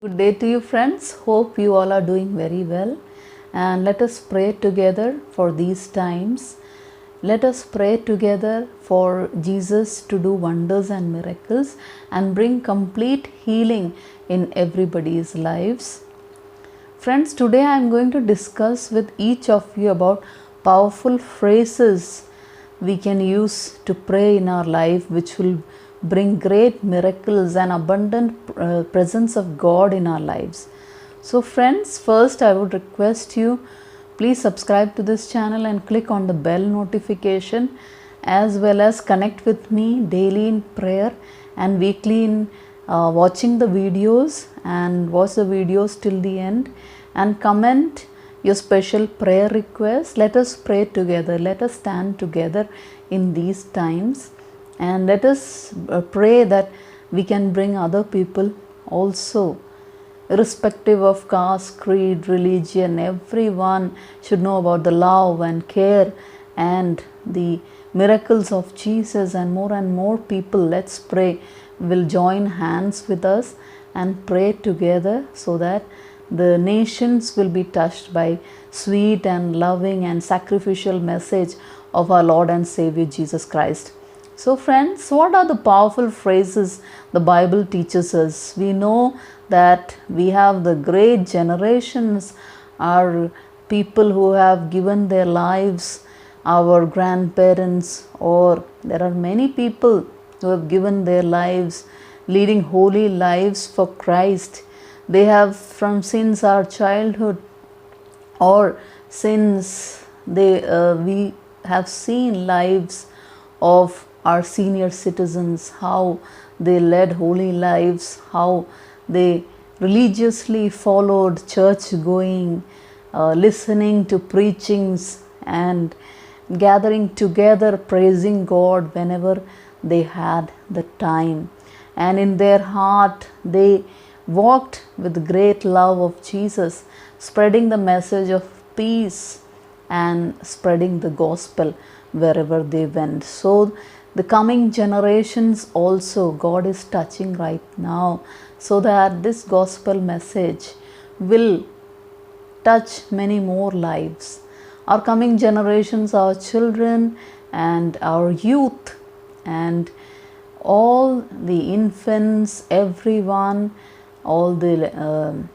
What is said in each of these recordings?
Good day to you, friends. Hope you all are doing very well. And let us pray together for these times. Let us pray together for Jesus to do wonders and miracles and bring complete healing in everybody's lives. Friends, today I am going to discuss with each of you about powerful phrases we can use to pray in our life, which will bring great miracles and abundant presence of God in our lives. So friends, first I would request you, please subscribe to this channel and click on the bell notification, as well as connect with me daily in prayer and weekly in watching the videos, and watch the videos till the end and comment your special prayer requests. Let us pray together. Let us stand together in these times, and let us pray that we can bring other people also, irrespective of caste, creed, religion. Everyone should know about the love and care and the miracles of Jesus, and more people, let's pray, will join hands with us and pray together so that the nations will be touched by sweet and loving and sacrificial message of our Lord and Savior Jesus Christ. So friends, what are the powerful phrases the Bible teaches us? We know that we have the great generations, our people who have given their lives, our grandparents, or there are many people who have given their lives, leading holy lives for Christ. They have, from since our childhood or since we have seen lives of our senior citizens, how they led holy lives, how they religiously followed church going, listening to preachings and gathering together praising God whenever they had the time. And in their heart they walked with great love of Jesus, spreading the message of peace and spreading the gospel wherever they went. So the coming generations also God is touching right now, so that this gospel message will touch many more lives. Our coming generations, our children and our youth and all the infants, everyone, all the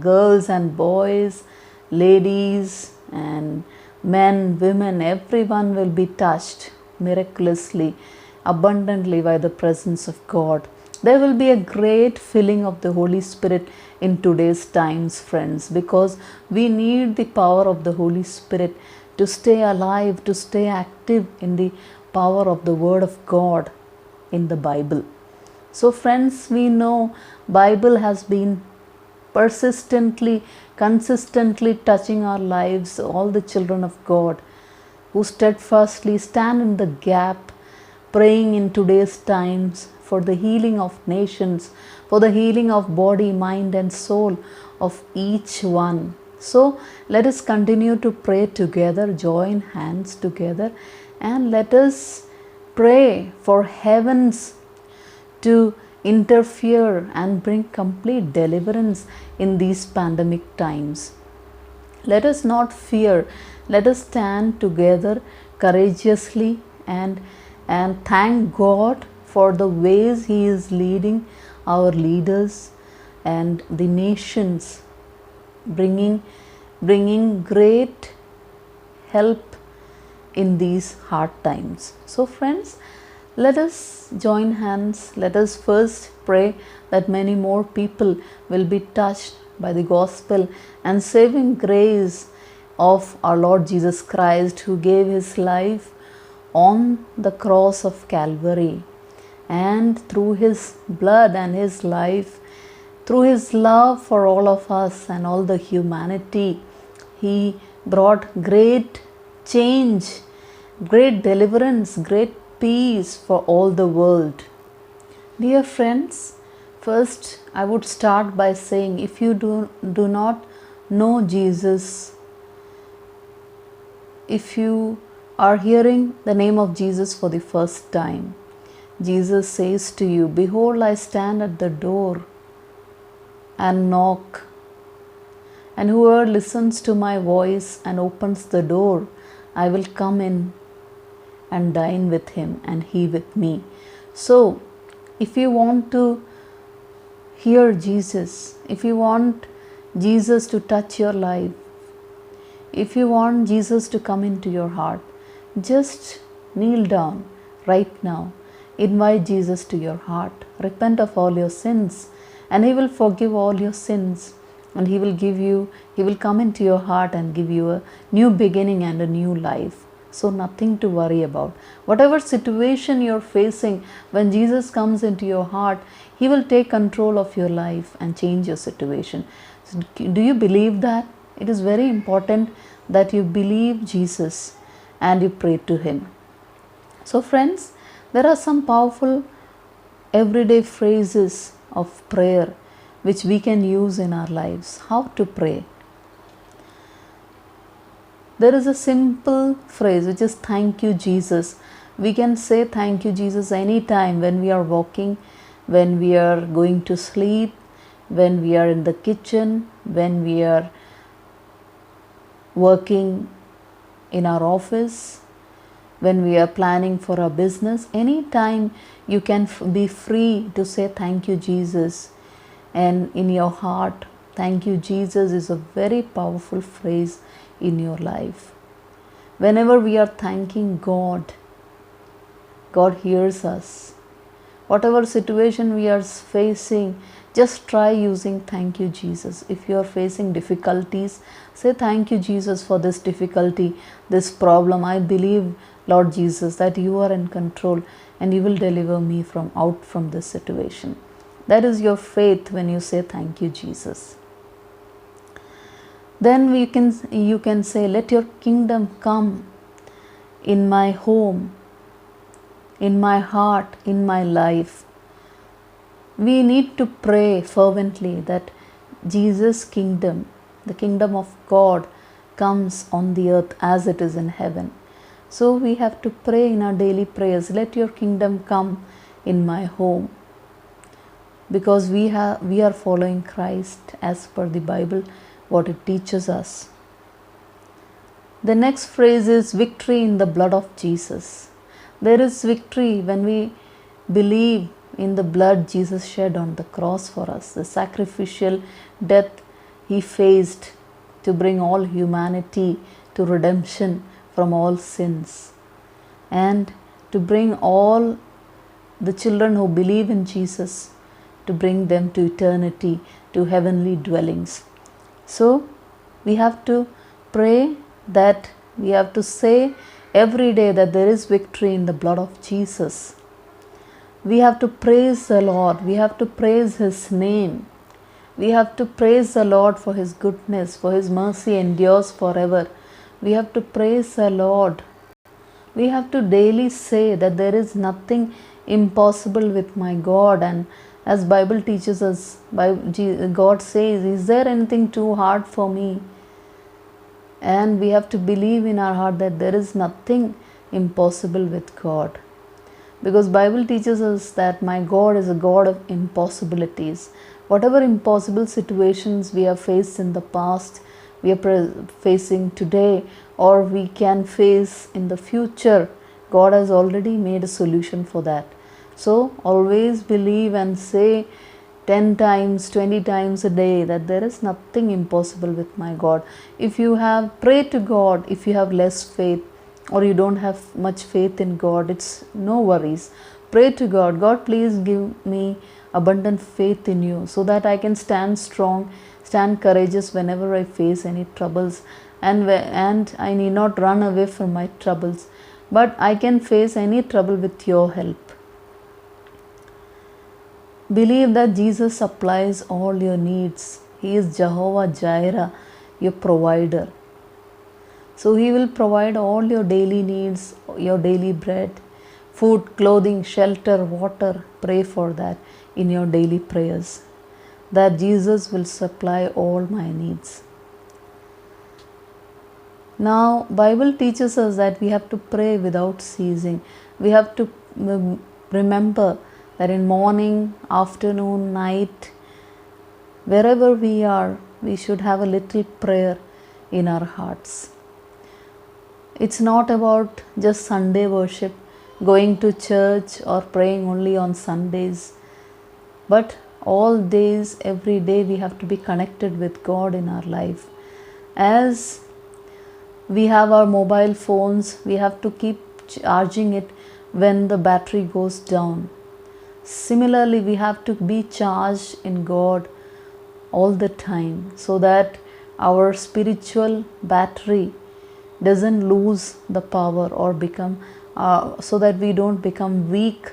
girls and boys, ladies and men, women, everyone will be touched miraculously, abundantly by the presence of God. There will be a great filling of the Holy Spirit in today's times, friends, because we need the power of the Holy Spirit to stay alive, to stay active in the power of the Word of God in the Bible. So friends, we know Bible has been persistently, consistently touching our lives, all the children of God who steadfastly stand in the gap, praying in today's times for the healing of nations, for the healing of body, mind and soul of each one. So let us continue to pray together, join hands together, and let us pray for heavens to interfere and bring complete deliverance in these pandemic times. Let us not fear. Let us stand together courageously and thank God for the ways He is leading our leaders and the nations, bringing great help in these hard times. So friends, let us join hands. Let us first pray that many more people will be touched by the gospel and saving grace of our Lord Jesus Christ, who gave His life on the cross of Calvary, and through His blood and His life, through His love for all of us and all the humanity, He brought great change, great deliverance, great peace for all the world. Dear friends, first I would start by saying, if you do not know Jesus, if you are hearing the name of Jesus for the first time, Jesus says to you, behold, I stand at the door and knock. And whoever listens to my voice and opens the door, I will come in and dine with him and he with me. So, if you want to hear Jesus, if you want Jesus to touch your life, if you want Jesus to come into your heart, just kneel down right now. Invite Jesus to your heart. Repent of all your sins, and He will forgive all your sins. And He will come into your heart and give you a new beginning and a new life. So, nothing to worry about. Whatever situation you're facing, when Jesus comes into your heart, He will take control of your life and change your situation. So, do you believe that? It is very important that you believe Jesus and you pray to Him. So, friends, there are some powerful everyday phrases of prayer which we can use in our lives. How to pray? There is a simple phrase which is thank you, Jesus. We can say thank you, Jesus, anytime when we are walking, when we are going to sleep, when we are in the kitchen, when we are working in our office, when we are planning for our business. Anytime you can be free to say thank you, Jesus. And in your heart, thank you, Jesus is a very powerful phrase in your life. Whenever we are thanking God, God hears us. Whatever situation we are facing, just try using thank you, Jesus. If you are facing difficulties, say thank you, Jesus, for this difficulty, this problem. I believe, Lord Jesus, that you are in control and you will deliver me out from this situation. That is your faith when you say thank you, Jesus. Then you can say, let your kingdom come in my home, in my heart, in my life. We need to pray fervently that Jesus' kingdom, the kingdom of God, comes on the earth as it is in heaven. So we have to pray in our daily prayers, let your kingdom come in my home. Because we are following Christ as per the Bible, what it teaches us. The next phrase is victory in the blood of Jesus. There is victory when we believe in the blood Jesus shed on the cross for us, the sacrificial death He faced to bring all humanity to redemption from all sins, and to bring all the children who believe in Jesus, to bring them to eternity, to heavenly dwellings. So we have to pray that, we have to say every day that there is victory in the blood of Jesus. We have to praise the Lord. We have to praise His name. We have to praise the Lord for His goodness, for His mercy endures forever. We have to praise the Lord. We have to daily say that there is nothing impossible with my God. And as Bible teaches us, God says, is there anything too hard for me? And we have to believe in our heart that there is nothing impossible with God. Because Bible teaches us that my God is a God of impossibilities. Whatever impossible situations we have faced in the past, we are facing today, or we can face in the future, God has already made a solution for that. So always believe and say 10 times, 20 times a day that there is nothing impossible with my God. If you have prayed to God, if you have less faith, or you don't have much faith in God, it's no worries. Pray to God, God, please give me abundant faith in you so that I can stand strong, stand courageous whenever I face any troubles, and I need not run away from my troubles, but I can face any trouble with your help. Believe that Jesus supplies all your needs. He is Jehovah Jireh, your provider. So He will provide all your daily needs, your daily bread, food, clothing, shelter, water. Pray for that in your daily prayers, that Jesus will supply all my needs. Now, Bible teaches us that we have to pray without ceasing. We have to remember that in morning, afternoon, night, wherever we are, we should have a little prayer in our hearts. It's not about just Sunday worship, going to church or praying only on Sundays, but all days, every day, we have to be connected with God in our life. As we have our mobile phones, we have to keep charging it when the battery goes down. Similarly, we have to be charged in God all the time so that our spiritual battery doesn't lose the power or become so that we don't become weak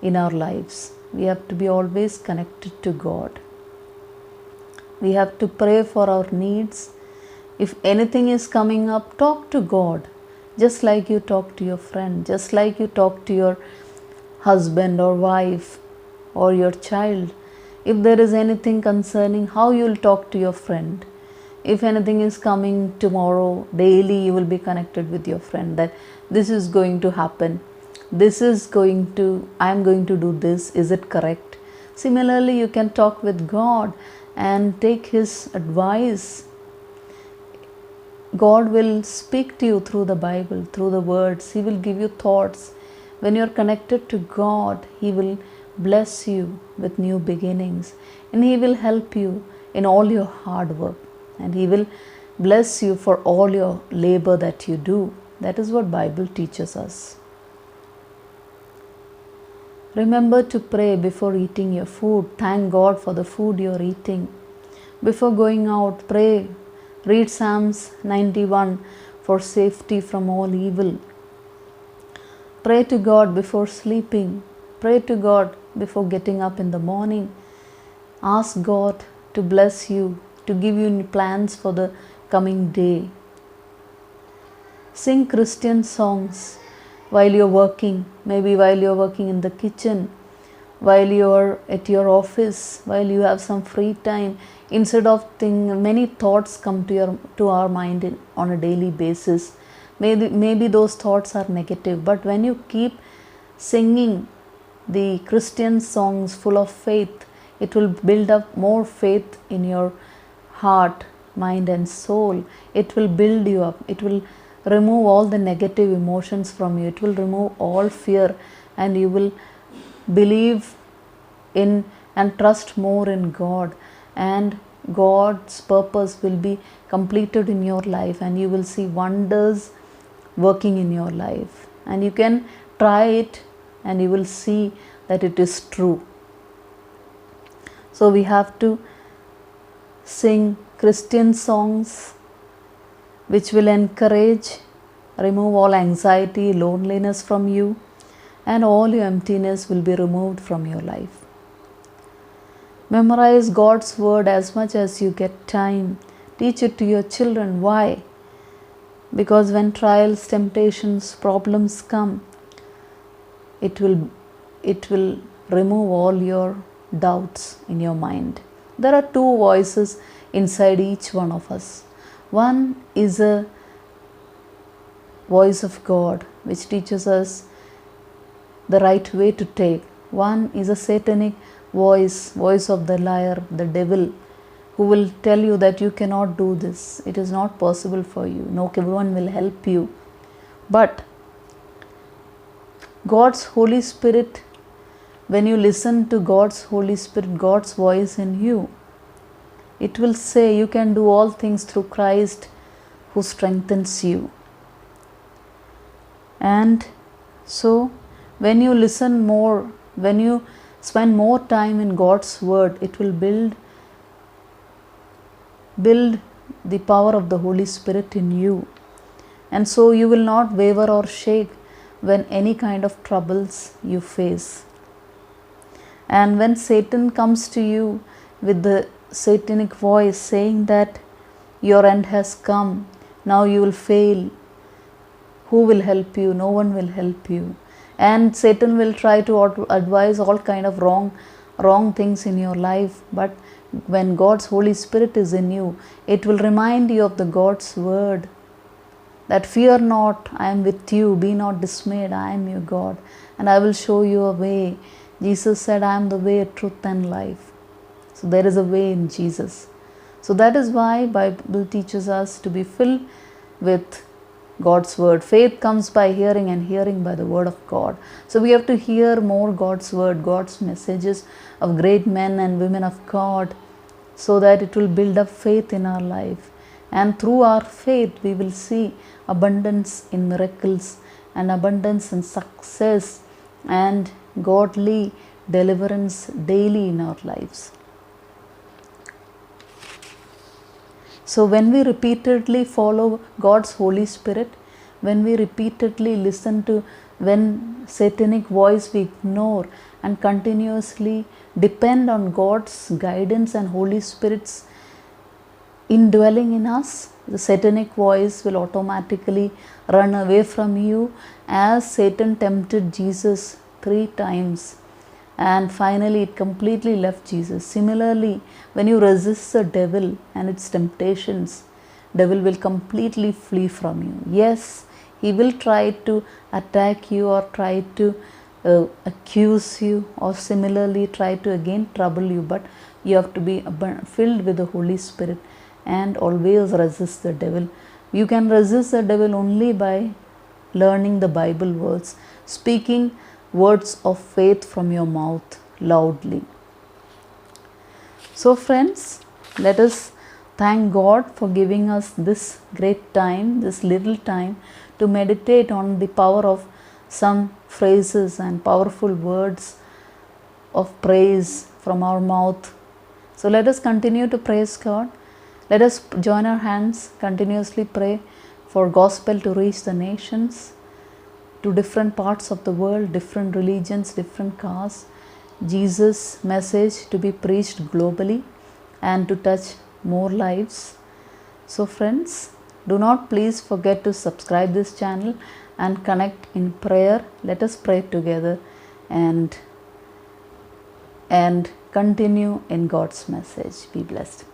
in our lives. We have to be always connected to God. We have to pray for our needs. If anything is coming up, talk to God, just like you talk to your friend, just like you talk to your husband or wife or your child. If there is anything concerning how you will talk to your friend, if anything is coming tomorrow, daily you will be connected with your friend that this is going to happen, I am going to do this, is it correct? Similarly, you can talk with God and take His advice. God will speak to you through the Bible, through the words. He will give you thoughts. When you are connected to God, He will bless you with new beginnings, and He will help you in all your hard work, and He will bless you for all your labor that you do. That is what Bible teaches us. Remember to pray before eating your food. Thank God for the food you are eating. Before going out, pray. Read Psalms 91 for safety from all evil. Pray to God before sleeping. Pray to God before getting up in the morning. Ask God to bless you, to give you plans for the coming day. Sing Christian songs while you're working, maybe while you're working in the kitchen, while you're at your office, while you have some free time. Instead of many thoughts come to our mind on a daily basis. Maybe those thoughts are negative, but when you keep singing the Christian songs full of faith, it will build up more faith in your heart, mind and soul. It will build you up. It will remove all the negative emotions from you. It will remove all fear, and you will believe in and trust more in God, and God's purpose will be completed in your life, and you will see wonders working in your life. And you can try it and you will see that it is true. So we have to sing Christian songs which will encourage, remove all anxiety, loneliness from you, and all your emptiness will be removed from your life. Memorize God's word as much as you get time. Teach it to your children. Why? Because when trials, temptations, problems come, it will remove all your doubts in your mind. There are two voices inside each one of us. One is a voice of God which teaches us the right way to take. One is a satanic voice of the liar, the devil, who will tell you that you cannot do this, it is not possible for you, no one will help you. But God's Holy Spirit, when you listen to God's Holy Spirit, God's voice in you, it will say you can do all things through Christ who strengthens you. And so when you listen more, when you spend more time in God's word, it will build the power of the Holy Spirit in you. And so you will not waver or shake when any kind of troubles you face. And when Satan comes to you with the satanic voice saying that your end has come, now you will fail, who will help you? No one will help you. And Satan will try to advise all kind of wrong things in your life. But when God's Holy Spirit is in you, it will remind you of the God's word, that fear not, I am with you, be not dismayed, I am your God, and I will show you a way. Jesus said, I am the way, truth and life. So there is a way in Jesus. So that is why Bible teaches us to be filled with God's word. Faith comes by hearing, and hearing by the word of God. So we have to hear more God's word, God's messages of great men and women of God, so that it will build up faith in our life. And through our faith, we will see abundance in miracles and abundance in success and godly deliverance daily in our lives. So when we repeatedly follow God's Holy Spirit, when we repeatedly listen to when satanic voice we ignore and continuously depend on God's guidance and Holy Spirit's indwelling in us, the satanic voice will automatically run away from you, as Satan tempted Jesus 3 times and finally it completely left Jesus. Similarly, when you resist the devil and its temptations, devil will completely flee from you. Yes, he will try to attack you or try to accuse you, or similarly try to again trouble you, but you have to be filled with the Holy Spirit and always resist the devil. You can resist the devil only by learning the Bible words, speaking words of faith from your mouth loudly. So friends, let us thank God for giving us this great time, this little time to meditate on the power of some phrases and powerful words of praise from our mouth. So let us continue to praise God. Let us join our hands, continuously pray for gospel to reach the nations, to different parts of the world, different religions, different castes. Jesus' message to be preached globally and to touch more lives. So friends, do not please forget to subscribe this channel and connect in prayer. Let us pray together and continue in God's message. Be blessed.